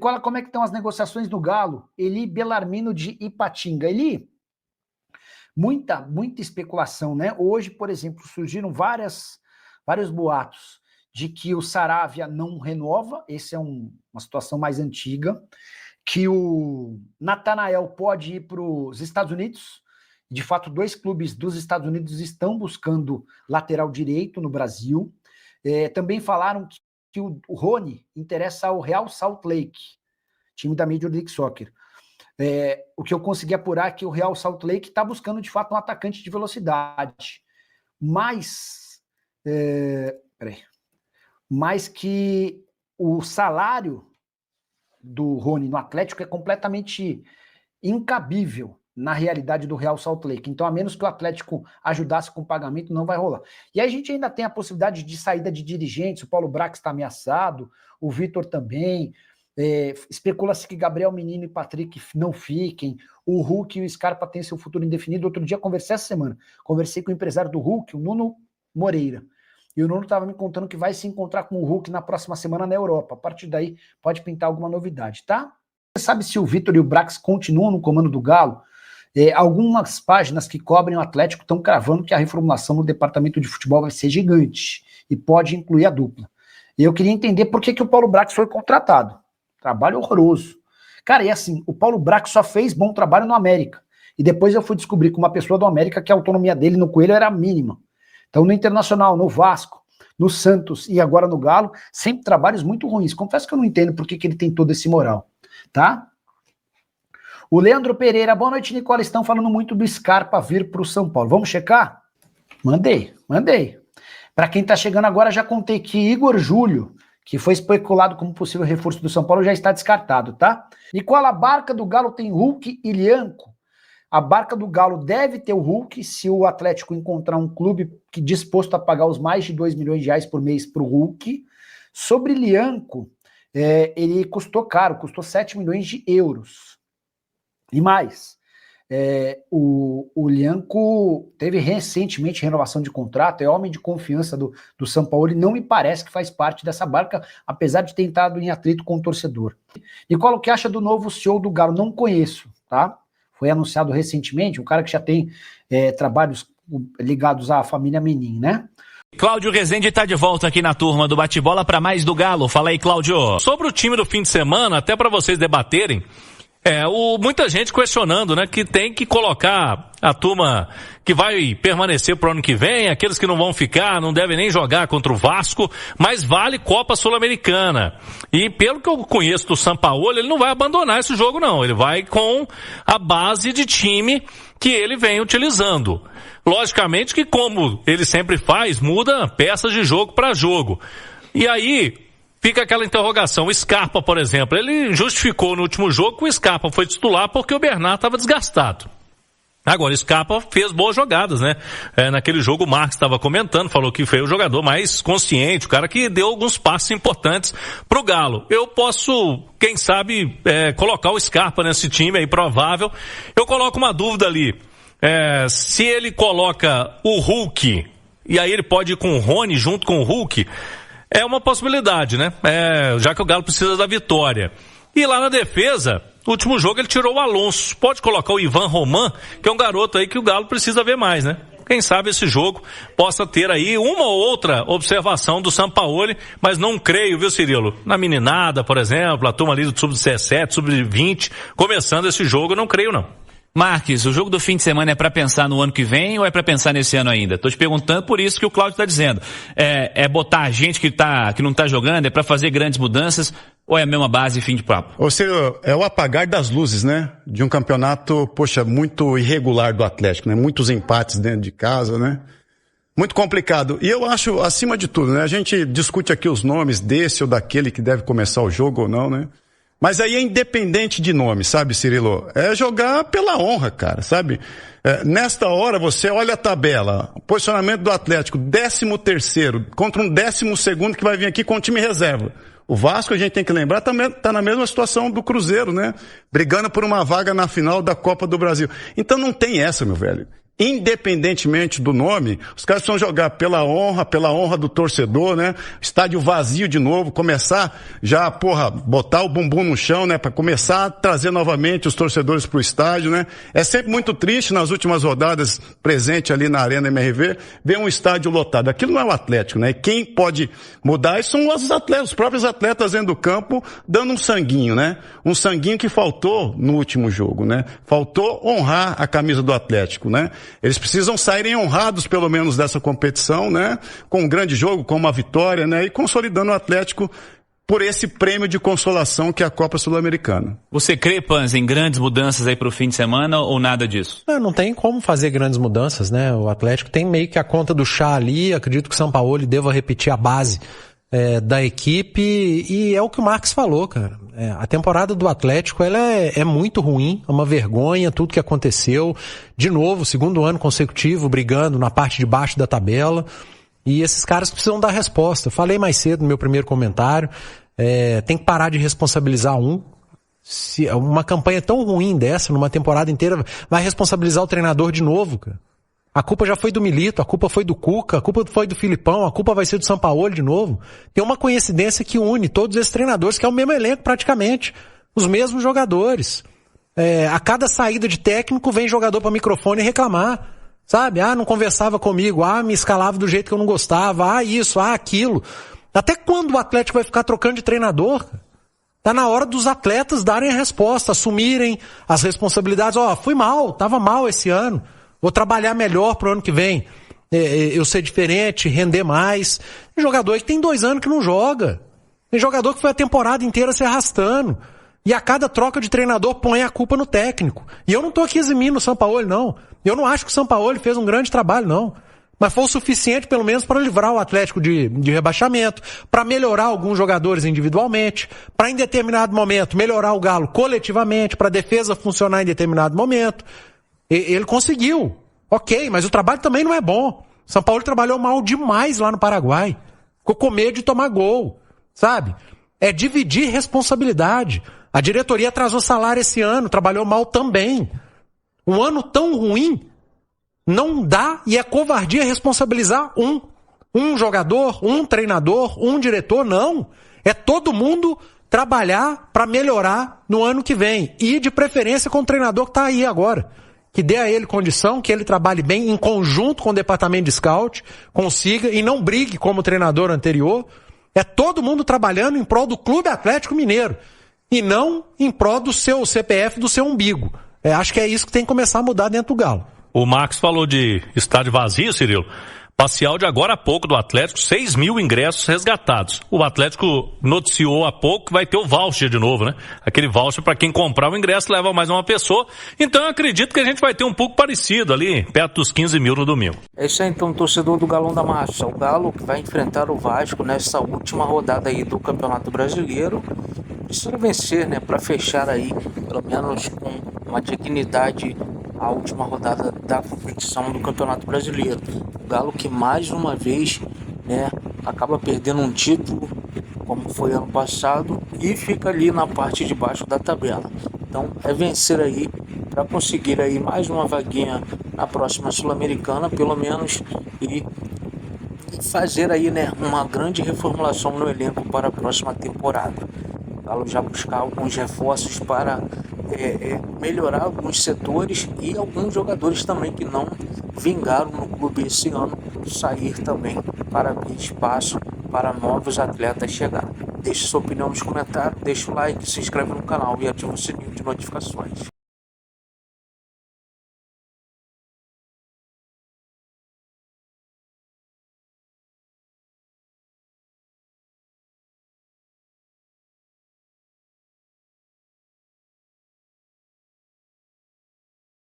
Como é que estão as negociações do Galo? Eli Belarmino de Ipatinga. Eli, muita especulação, né? Hoje, por exemplo, surgiram vários boatos de que o Saravia não renova, essa é uma situação mais antiga, que o Natanael pode ir para os Estados Unidos. De fato, 2 clubes dos Estados Unidos estão buscando lateral direito no Brasil. Também falaram que o Rony interessa ao Real Salt Lake, time da Major League Soccer. O que eu consegui apurar é que o Real Salt Lake está buscando, de fato, um atacante de velocidade. Mas que o salário do Rony no Atlético é completamente incabível na realidade do Real Salt Lake. Então, a menos que o Atlético ajudasse com o pagamento, não vai rolar. E aí a gente ainda tem a possibilidade de saída de dirigentes, o Paulo Brax está ameaçado, o Vitor também, especula-se que Gabriel Menino e Patrick não fiquem, o Hulk e o Scarpa têm seu futuro indefinido. Outro dia, essa semana, conversei com o empresário do Hulk, o Nuno Moreira, e o Nuno estava me contando que vai se encontrar com o Hulk na próxima semana na Europa. A partir daí, pode pintar alguma novidade, tá? Você sabe se o Vitor e o Brax continuam no comando do Galo? Algumas páginas que cobrem o Atlético estão cravando que a reformulação no departamento de futebol vai ser gigante e pode incluir a dupla. E eu queria entender por que o Paulo Brax foi contratado. Trabalho horroroso. Cara, e assim, o Paulo Brax só fez bom trabalho no América. E depois eu fui descobrir com uma pessoa do América que a autonomia dele no Coelho era mínima. Então no Internacional, no Vasco, no Santos e agora no Galo, sempre trabalhos muito ruins. Confesso que eu não entendo por que ele tem todo esse moral, tá? O Leandro Pereira, boa noite, Nicola. Estão falando muito do Scarpa vir para o São Paulo. Vamos checar? Mandei. Para quem está chegando agora, já contei que Igor Júlio, que foi especulado como possível reforço do São Paulo, já está descartado, tá? Nicola, a barca do Galo tem Hulk e Lianco. A barca do Galo deve ter o Hulk se o Atlético encontrar um clube que disposto a pagar os mais de 2 milhões de reais por mês para o Hulk. Sobre Lianco, ele custou caro, custou 7 milhões de euros. E mais, o Lianco teve recentemente renovação de contrato, é homem de confiança do São Paulo e não me parece que faz parte dessa barca, apesar de ter entrado em atrito com o torcedor. Nicola, o que acha do novo CEO do Galo? Não conheço, tá? Foi anunciado recentemente, um cara que já tem trabalhos ligados à família Menin, né? Cláudio Rezende está de volta aqui na turma do Bate-Bola para mais do Galo. Fala aí, Cláudio. Sobre o time do fim de semana, até para vocês debaterem, muita gente questionando, né, que tem que colocar a turma que vai permanecer pro ano que vem, aqueles que não vão ficar, não devem nem jogar contra o Vasco, mas vale Copa Sul-Americana. E pelo que eu conheço do Sampaoli, ele não vai abandonar esse jogo não, ele vai com a base de time que ele vem utilizando. Logicamente que, como ele sempre faz, muda peças de jogo para jogo. E aí fica aquela interrogação. O Scarpa, por exemplo, ele justificou no último jogo que o Scarpa foi titular porque o Bernard estava desgastado. Agora, o Scarpa fez boas jogadas, né? Naquele jogo o Marcos estava comentando, falou que foi o jogador mais consciente, o cara que deu alguns passos importantes pro Galo. Eu posso, quem sabe, colocar o Scarpa nesse time aí, provável. Eu coloco uma dúvida ali. Se ele coloca o Hulk, e aí ele pode ir com o Rony junto com o Hulk, é uma possibilidade, né? Já que o Galo precisa da vitória. E lá na defesa, no último jogo ele tirou o Alonso. Pode colocar o Ivan Roman, que é um garoto aí que o Galo precisa ver mais, né? Quem sabe esse jogo possa ter aí uma ou outra observação do Sampaoli, mas não creio, viu, Cirilo? Na meninada, por exemplo, a turma ali do sub-17, sub-20, começando esse jogo, não creio não. Marques, o jogo do fim de semana é para pensar no ano que vem ou é para pensar nesse ano ainda? Tô te perguntando por isso que o Cláudio tá dizendo. É botar gente que não tá jogando, é para fazer grandes mudanças ou é a mesma base e fim de papo? Ou seja, é o apagar das luzes, né? De um campeonato, muito irregular do Atlético, né? Muitos empates dentro de casa, né? Muito complicado. E eu acho, acima de tudo, né? A gente discute aqui os nomes desse ou daquele que deve começar o jogo ou não, né? Mas aí é independente de nome, sabe, Cirilo? É jogar pela honra, cara, sabe? Nesta hora você olha a tabela, o posicionamento do Atlético, 13º contra um 12º que vai vir aqui com o time reserva. O Vasco, a gente tem que lembrar, tá na mesma situação do Cruzeiro, né? Brigando por uma vaga na final da Copa do Brasil. Então não tem essa, meu velho. independentemente do nome, os caras precisam jogar pela honra do torcedor, né? Estádio vazio de novo, começar já, botar o bumbum no chão, né? Para começar a trazer novamente os torcedores pro estádio, né? É sempre muito triste nas últimas rodadas presente ali na Arena MRV, ver um estádio lotado. Aquilo não é o Atlético, né? Quem pode mudar isso são os atletas, os próprios atletas dentro do campo, dando um sanguinho, né? Um sanguinho que faltou no último jogo, né? Faltou honrar a camisa do Atlético, né? Eles precisam saírem honrados, pelo menos, dessa competição, né? Com um grande jogo, com uma vitória, né? E consolidando o Atlético por esse prêmio de consolação que é a Copa Sul-Americana. Você crê, Panza, em grandes mudanças aí pro fim de semana ou nada disso? Não tem como fazer grandes mudanças, né? O Atlético tem meio que a conta do chá ali, acredito que o Sampaoli deva repetir a base da equipe, e é o que o Marques falou, cara. A temporada do Atlético, ela é muito ruim, é uma vergonha tudo que aconteceu. De novo, segundo ano consecutivo, brigando na parte de baixo da tabela, e esses caras precisam dar resposta. Eu falei mais cedo no meu primeiro comentário, tem que parar de responsabilizar se uma campanha tão ruim dessa, numa temporada inteira, vai responsabilizar o treinador de novo, cara. A culpa já foi do Milito, a culpa foi do Cuca, a culpa foi do Filipão, a culpa vai ser do Sampaoli de novo. Tem uma coincidência que une todos esses treinadores, que é o mesmo elenco praticamente, os mesmos jogadores. A cada saída de técnico vem jogador para microfone reclamar, sabe? Não conversava comigo, me escalava do jeito que eu não gostava, isso, aquilo. Até quando o Atlético vai ficar trocando de treinador? Tá na hora dos atletas darem a resposta, assumirem as responsabilidades. Fui mal, tava mal esse ano. Vou trabalhar melhor pro ano que vem. Eu ser diferente, render mais. Tem jogador que tem 2 anos que não joga. Tem jogador que foi a temporada inteira se arrastando. E a cada troca de treinador põe a culpa no técnico. E eu não tô aqui eximindo o Sampaoli, não. Eu não acho que o Sampaoli fez um grande trabalho, não. Mas foi o suficiente, pelo menos, para livrar o Atlético de rebaixamento, para melhorar alguns jogadores individualmente, para em determinado momento melhorar o Galo coletivamente, para a defesa funcionar em determinado momento. Ele conseguiu. Ok, mas o trabalho também não é bom. O São Paulo trabalhou mal demais lá no Paraguai. Ficou com medo de tomar gol, sabe? É dividir responsabilidade. A diretoria atrasou salário esse ano, trabalhou mal também. Um ano tão ruim, não dá, e é covardia responsabilizar um jogador, um treinador, um diretor, não. É todo mundo trabalhar para melhorar no ano que vem. E de preferência com o treinador que está aí agora. Que dê a ele condição, que ele trabalhe bem em conjunto com o departamento de scout, consiga e não brigue como o treinador anterior. É todo mundo trabalhando em prol do Clube Atlético Mineiro e não em prol do seu CPF, do seu umbigo. Acho que é isso que tem que começar a mudar dentro do Galo. O Marcos falou de estádio vazio, Cirilo. Parcial de agora há pouco do Atlético, 6 mil ingressos resgatados. O Atlético noticiou há pouco que vai ter o voucher de novo, né? Aquele voucher para quem comprar o ingresso leva mais uma pessoa. Então eu acredito que a gente vai ter um pouco parecido ali, perto dos 15 mil no domingo. É isso aí então, torcedor do Galão da Massa. O Galo que vai enfrentar o Vasco nessa última rodada aí do Campeonato Brasileiro. Precisa vencer, né? Para fechar aí, pelo menos com uma dignidade, a última rodada da competição do Campeonato Brasileiro. O Galo que mais uma vez, né, acaba perdendo um título, como foi ano passado, e fica ali na parte de baixo da tabela. Então é vencer aí para conseguir aí mais uma vaguinha na próxima Sul-Americana, pelo menos, e fazer aí, né, uma grande reformulação no elenco para a próxima temporada. O Galo já buscar alguns reforços para melhorar alguns setores e alguns jogadores também que não vingaram no clube esse ano, sair também para abrir espaço para novos atletas chegar. Deixe sua opinião nos comentários, deixe o like, se inscreve no canal e ative o sininho de notificações.